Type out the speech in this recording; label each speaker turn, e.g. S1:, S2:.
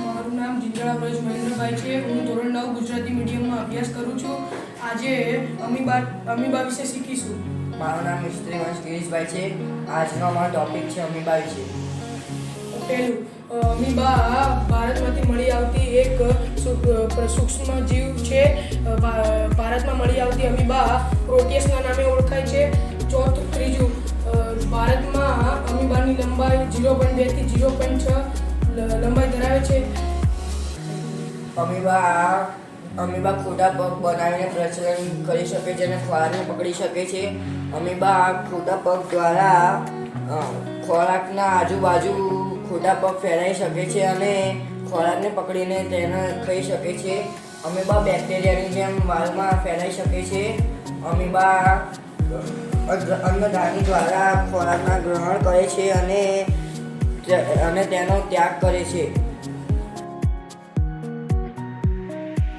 S1: મારું નામ જિંદરા વ્રજ મહેન્દ્રભાઈ છે. હું ધોરણ 9 ગુજરાતી મીડિયમમાં અભ્યાસ કરું છું. આજે અમીબા વિશે શીખીશું.
S2: મારું નામ મિસ્ત્રી વંશ ગિરીશભાઈ છે. આજનો અમારો ટોપિક છે અમીબા વિશે.
S1: પહેલું, અમીબા ભારતમાંથી મળી આવતી એક સૂક્ષ્મ જીવ છે. ભારતમાં મળી આવતી અમીબા પ્રોટિયસના નામે ઓળખાય છે. ત્રીજું, ભારતમાં અમીબાની લંબાઈ 0.2 થી 0.6 લંબાઈ ધરાવે છે.
S2: અમીબા ખોટા પગ બનાવીને પ્રચલન કરી શકે છે અને ખોરાકને પકડી શકે છે. અમીબા ખોટા પગ દ્વારા ખોરાકના આજુબાજુ ખોટા પગ ફેલાઈ શકે છે અને ખોરાકને પકડીને તેને ખાઈ શકે છે. અમીબા બેક્ટેરિયાની જેમ વાલમાં ફેલાઈ શકે છે. અમીબા અન્નધાની દ્વારા ખોરાકના ગ્રહણ કરે છે અને તેનો ત્યાગ કરે છે.